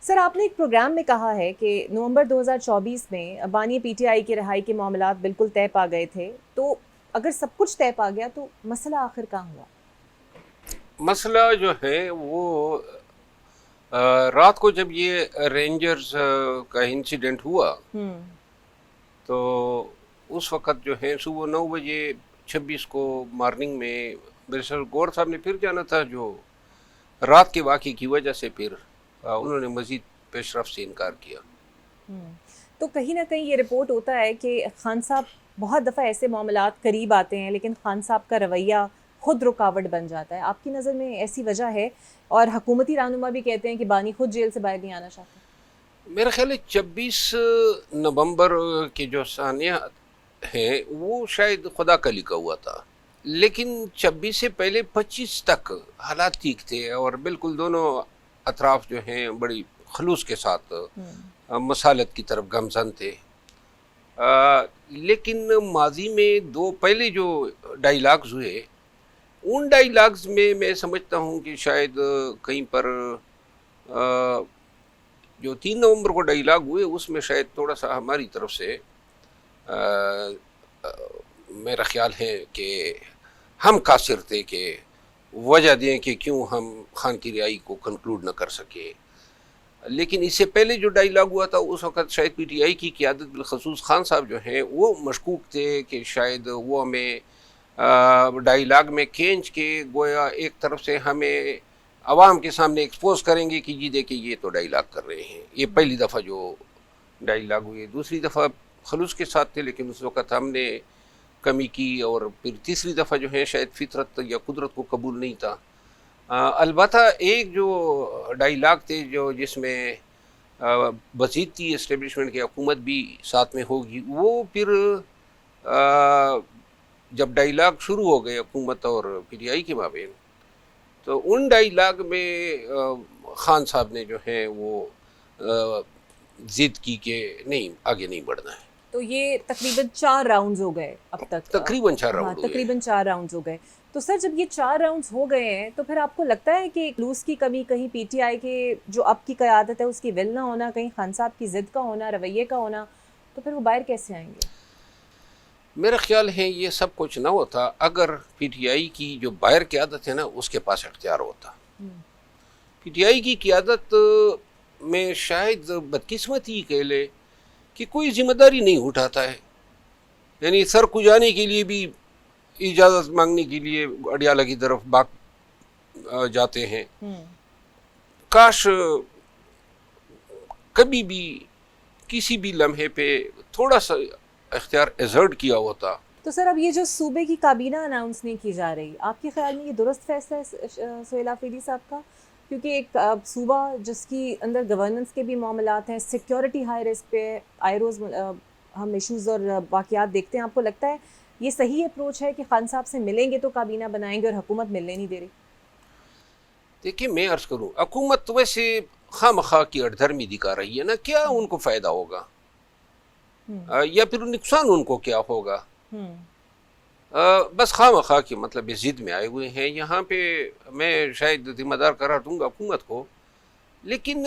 سر آپ نے ایک پروگرام میں کہا ہے کہ نومبر 2024 میں بانی پی ٹی آئی کی رہائی کے معاملات بالکل طے پا گئے تھے، تو اگر سب کچھ طے پا گیا تو مسئلہ آخر کہاں ہوا؟ مسئلہ جو ہے وہ رات کو جب یہ رینجرز کا انسیڈنٹ ہوا تو اس وقت جو ہے صبح 9 بجے 26 کو مارننگ میں بیرسٹر گور صاحب نے پھر جانا تھا، جو رات کے واقعے کی وجہ سے پھر انہوں نے مزید پیش رفت سے انکار کیا۔ تو کہیں نہ کہیں یہ رپورٹ ہوتا ہے کہ خان صاحب بہت دفعہ ایسے معاملات قریب آتے ہیں لیکن خان صاحب کا رویہ خود رکاوٹ بن جاتا ہے، آپ کی نظر میں ایسی وجہ ہے؟ اور حکومتی رہنما بھی کہتے ہیں کہ بانی خود جیل سے باہر نہیں آنا چاہتے۔ میرا خیال ہے 26 نومبر کے جو ثانیہ ہیں وہ شاید خدا کا لکھا ہوا تھا، لیکن 26 سے پہلے 25 تک حالات ٹھیک تھے اور بالکل دونوں اطراف جو ہیں بڑی خلوص کے ساتھ مصالحت کی طرف گامزن تھے۔ لیکن ماضی میں دو پہلے جو ڈائیلاگز ہوئے، ان ڈائیلاگز میں میں سمجھتا ہوں کہ شاید کہیں پر جو 3 نومبر کو ڈائیلاگ ہوئے اس میں شاید تھوڑا سا ہماری طرف سے میرا خیال ہے کہ ہم قاصر تھے کہ وجہ دیں کہ کیوں ہم خان کی رہائی کو کنکلوڈ نہ کر سکے۔ لیکن اس سے پہلے جو ڈائیلاگ ہوا تھا اس وقت شاید پی ٹی آئی کی قیادت بالخصوص خان صاحب جو ہیں وہ مشکوک تھے کہ شاید وہ ہمیں ڈائیلاگ میں کھینچ کے گویا ایک طرف سے ہمیں عوام کے سامنے ایکسپوز کریں گے کہ جی دیکھیں یہ تو ڈائیلاگ کر رہے ہیں۔ یہ پہلی دفعہ جو ڈائیلاگ ہوئے، دوسری دفعہ خلوص کے ساتھ تھے لیکن اس وقت ہم نے کمی کی، اور پھر تیسری دفعہ جو ہے شاید فطرت یا قدرت کو قبول نہیں تھا۔ البتہ ایک جو ڈائیلاگ تھے جو جس میں بسیط تھی اسٹیبلشمنٹ کی حکومت بھی ساتھ میں ہوگی، وہ پھر جب ڈائیلاگ شروع ہو گئے حکومت اور پی ٹی آئی کے مابین، تو ان ڈائیلاگ میں خان صاحب نے جو ہے وہ ضد کی کہ نہیں آگے نہیں بڑھنا ہے۔ تو یہ تقریباً 4 راؤنڈز ہو گئے اب تک۔ تقریباً 4 ہاں، راؤنڈ ہوئے۔ تقریباً 4 راؤنڈز ہو گئے۔ تو سر جب یہ 4 راؤنڈز ہو گئے ہیں تو پھر آپ کو لگتا ہے کہ خلوص کی کمی کہیں پی ٹی آئی کے جو اب کی قیادت ہے اس کی ول نہ ہونا، کہیں خان صاحب کی ضد کا ہونا، رویے کا ہونا، تو پھر وہ باہر کیسے آئیں گے؟ میرا خیال ہے یہ سب کچھ نہ ہوتا اگر پی ٹی آئی کی جو باہر قیادت ہے نا اس کے پاس اختیار ہوتا۔ پی ٹی آئی کی قیادت میں شاید بدقسمتی کہہ لے کہ کوئی ذمہ داری نہیں اٹھاتا ہے، یعنی سر کھجانے کے لیے بھی اجازت مانگنے کے لیے اڈیالہ کی طرف بھاگ جاتے ہیں۔ کاش کبھی بھی کسی بھی لمحے پہ تھوڑا سا اختیار ایزرٹ کیا ہوتا۔ تو سر اب یہ جو صوبے کی کابینہ اناؤنس نہیں کی جا رہی، آپ کے خیال میں یہ درست فیصلہ ہے سہیل آفریدی صاحب کا؟ کیونکہ ایک صوبہ جس کی اندر گورننس کے بھی معاملات ہیں، سیکیورٹی ہائی رسک پہ آئے روز ہم ایشوز اور واقعات دیکھتے ہیں، آپ کو لگتا ہے یہ صحیح اپروچ ہے کہ خان صاحب سے ملیں گے تو کابینہ بنائیں گے اور حکومت ملنے نہیں دے رہی؟ دیکھیں میں عرض کروں، حکومت تو ویسے خواہ مخواہ کی اڑدھرمی دکھا رہی ہے نا، کیا ان کو فائدہ ہوگا یا پھر نقصان ان کو کیا ہوگا؟ بس خواہ مخواہ کی مطلب ضد میں آئے ہوئے ہیں۔ یہاں پہ میں شاید ذمہ دار قرار دوں گا حکومت کو، لیکن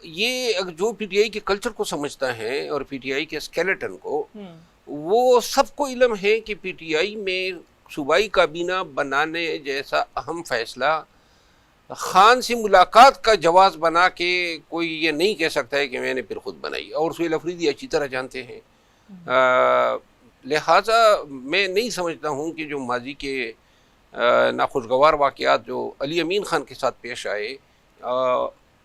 یہ جو پی ٹی آئی کے کلچر کو سمجھتا ہے اور پی ٹی آئی کے اسکیلیٹن کو، وہ سب کو علم ہے کہ پی ٹی آئی میں صوبائی کابینہ بنانے جیسا اہم فیصلہ خان سے ملاقات کا جواز بنا کے کوئی یہ نہیں کہہ سکتا ہے کہ میں نے پھر خود بنائی، اور سہیل آفریدی اچھی طرح جانتے ہیں۔ لہٰذا میں نہیں سمجھتا ہوں کہ جو ماضی کے ناخوشگوار واقعات جو علی امین خان کے ساتھ پیش آئے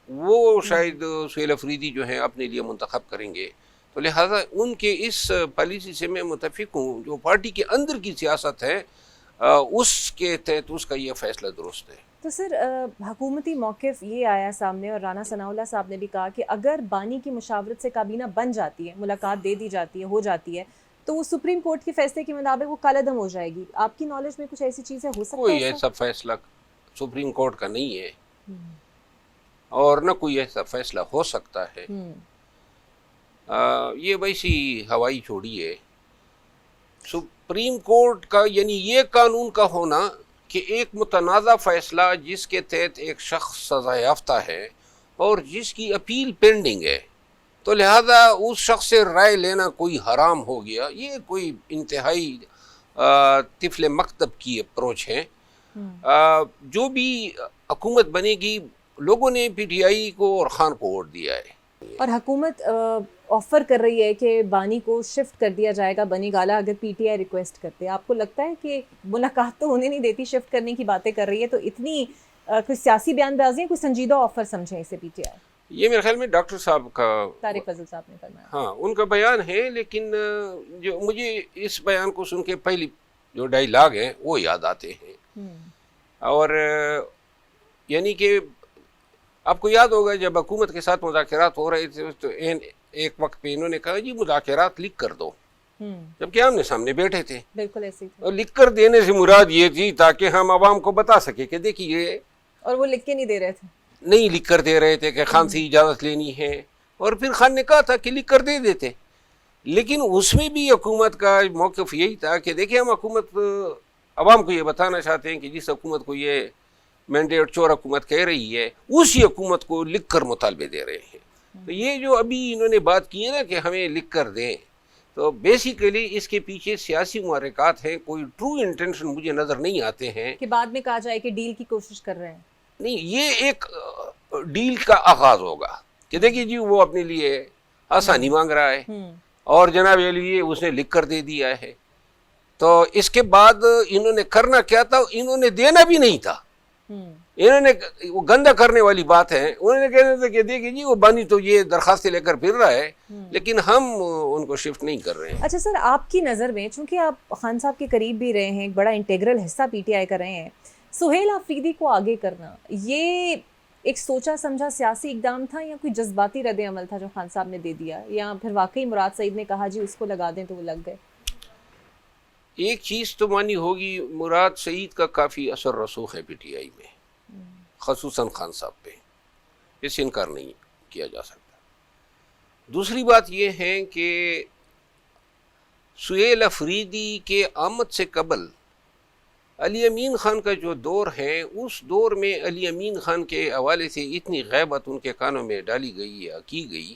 وہ شاید سہیل آفریدی جو ہیں اپنے لیے منتخب کریں گے، تو لہٰذا ان کے اس پالیسی سے میں متفق ہوں۔ جو پارٹی کے اندر کی سیاست ہے اس کے تحت اس کا یہ فیصلہ درست ہے۔ تو سر حکومتی موقف یہ آیا سامنے، اور رانا ثناء اللہ صاحب نے بھی کہا کہ اگر بانی کی مشاورت سے کابینہ بن جاتی ہے، ملاقات دے دی جاتی ہے، ہو جاتی ہے، تو وہ سپریم کورٹ کے فیصلے کے مطابق وہ کالعدم ہو جائے گی۔ آپ کی نالج میں کچھ ایسی چیزیں ہو سکتا ہے؟ کوئی ایسا فیصلہ سپریم کورٹ کا نہیں ہے اور نہ کوئی ایسا فیصلہ ہو سکتا ہے۔ یہ ویسی ہوائی چھوڑی ہے۔ سپریم کورٹ کا یعنی یہ قانون کا ہونا کہ ایک متنازع فیصلہ جس کے تحت ایک شخص سزا یافتہ ہے اور جس کی اپیل پینڈنگ ہے، تو لہذا اس شخص سے رائے لینا کوئی حرام ہو گیا. یہ کوئی انتہائی طفل مکتب کی اپروچ ہے. جو بھی حکومت بنے گی، لوگوں نے پی ٹی آئی کو اور خان کو ووٹ دیا ہے. اور حکومت آفر کر رہی ہے کہ بانی کو شفٹ کر دیا جائے گا بنی گالا اگر پی ٹی آئی ریکویسٹ کرتے. آپ کو لگتا ہے کہ ملاقات تو ہونے نہیں دیتی، شفٹ کرنے کی باتیں کر رہی ہے، تو اتنی کوئی سیاسی بیان بازی ہے، کوئی سنجیدہ آفر سمجھیں اسے پی ٹی آئی؟ یہ میرے خیال میں ڈاکٹر صاحب کا، طارق فضل صاحب نے فرمایا. ہاں ان کا بیان ہے، لیکن جو مجھے اس بیان کو سن کے پہلی جو ڈائیلاگ ہیں وہ یاد آتے ہیں. اور یعنی کہ آپ کو یاد ہوگا جب حکومت کے ساتھ مذاکرات ہو رہے تھے تو ایک وقت پہ انہوں نے کہا جی مذاکرات لکھ کر دو، جبکہ آمنے سامنے بیٹھے تھے. بالکل ایسے ہی اور لکھ کر دینے سے مراد یہ تھی تاکہ ہم عوام کو بتا سکے کہ دیکھیے، اور وہ لکھ کے نہیں دے رہے تھے، نہیں لکھ کر دے رہے تھے کہ خان سے اجازت لینی ہے، اور پھر خان نے کہا تھا کہ لکھ کر دے دیتے. لیکن اس میں بھی حکومت کا موقف یہی تھا کہ دیکھیں ہم حکومت عوام کو یہ بتانا چاہتے ہیں کہ جس حکومت کو یہ مینڈیٹ چور حکومت کہہ رہی ہے اسی حکومت کو لکھ کر مطالبے دے رہے ہیں. تو یہ جو ابھی انہوں نے بات کی ہے نا کہ ہمیں لکھ کر دیں، تو بیسیکلی اس کے پیچھے سیاسی محرکات ہیں. کوئی ٹرو انٹینشن مجھے نظر نہیں آتے ہیں کہ بعد میں کہا جائے کہ ڈیل کی کوشش کر رہے ہیں. نہیں، یہ ایک ڈیل کا آغاز ہوگا کہ دیکھیے جی وہ اپنے لیے آسانی مانگ رہا ہے اور جناب علی اس نے لکھ کر دے دیا ہے. تو اس کے بعد انہوں نے کرنا کیا تھا؟ انہوں نے دینا بھی نہیں تھا. انہوں نے وہ گندا کرنے والی بات ہے، انہوں نے کہنا تھا کہ دیکھیے جی وہ بانی تو یہ درخواستیں لے کر پھر رہا ہے لیکن ہم ان کو شفٹ نہیں کر رہے ہیں. اچھا سر، آپ کی نظر میں چونکہ آپ خان صاحب کے قریب بھی رہے ہیں، ایک بڑا انٹیگرل حصہ پی ٹی آئی کا رہے ہیں، سہیل آفریدی کو آگے کرنا یہ ایک سوچا سمجھا سیاسی اقدام تھا یا کوئی جذباتی رد عمل تھا جو خان صاحب نے دے دیا، یا پھر واقعی مراد سعید نے کہا جی اس کو لگا دیں تو وہ لگ گئے؟ ایک چیز تو مانی ہوگی، مراد سعید کا کافی اثر رسوخ ہے پی ٹی آئی میں، خصوصاً خان صاحب پہ، اس سے انکار نہیں کیا جا سکتا. دوسری بات یہ ہے کہ سہیل آفریدی کے آمد سے قبل علی امین خان کا جو دور ہے، اس دور میں علی امین خان کے حوالے سے اتنی غیبت ان کے کانوں میں ڈالی گئی یا کی گئی،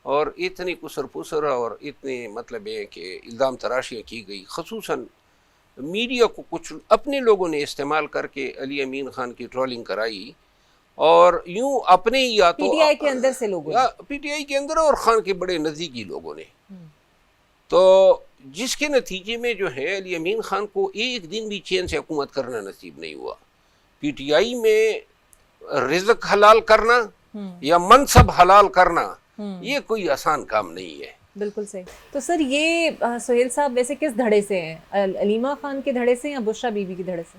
اور اتنی کسر پسر اور اتنے مطلب ہے کہ الزام تراشیاں کی گئی، خصوصاً میڈیا کو کچھ اپنے لوگوں نے استعمال کر کے علی امین خان کی ٹرولنگ کرائی، اور یوں اپنے یا تو پی ٹی آئی کے اندر سے لوگوں نے، پی ٹی آئی کے اندر اور خان کے بڑے نزدیکی لوگوں نے، تو جس کے نتیجے میں جو ہے علی امین خان کو ایک دن بھی چین سے حکومت کرنا نصیب نہیں ہوا. پی ٹی آئی میں رزق حلال کرنا یا منصب حلال کرنا یہ کوئی آسان کام نہیں ہے. بالکل صحیح. تو سر یہ سہیل صاحب ویسے کس دھڑے سے ہیں؟ علیمہ خان کے دھڑے سے یا بشرا بی بی کی دھڑے سے؟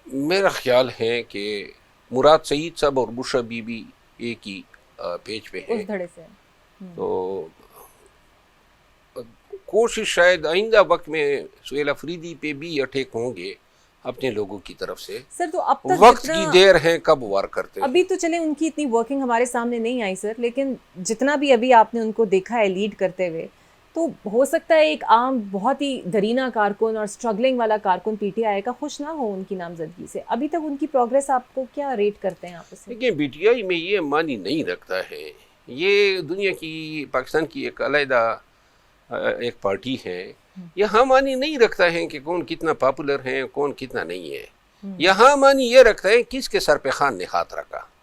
میرا خیال ہے کہ مراد سعید صاحب اور بشرا بی بی ایک ہی پیج پہ ہیں، اس دھڑے سے. تو کوشش شاید آئندہ وقت میں سہیل آفریدی پہ بھی اٹیک ہوں گے اپنے لوگوں کی طرف سے. سر تو اب تک وقت کی دیر ہے کب وار کرتے ہیں. ابھی تو چلیں ان کی اتنی ورکنگ ہمارے سامنے نہیں آئی سر، لیکن جتنا بھی ابھی آپ نے ان کو دیکھا ہے لیڈ کرتے ہوئے، تو ہو سکتا ہے ایک عام بہت ہی درینہ کارکن اور اسٹرگلنگ والا کارکن پی ٹی آئی کا خوش نہ ہو ان کی نامزدگی سے. ابھی تک ان کی پروگریس آپ کو کیا ریٹ کرتے ہیں آپ اسے؟ دیکھیں پی ٹی آئی میں یہ معنی نہیں رکھتا ہے، یہ دنیا کی پاکستان کی ایک علیحدہ ایک پارٹی ہے، یہاں معنی نہیں رکھتا ہے کہ کون کتنا پاپولر ہے کون کتنا نہیں ہے. یہاں معنی یہ رکھتا ہے کس کے سر پہ خان نے ہاتھ رکھا.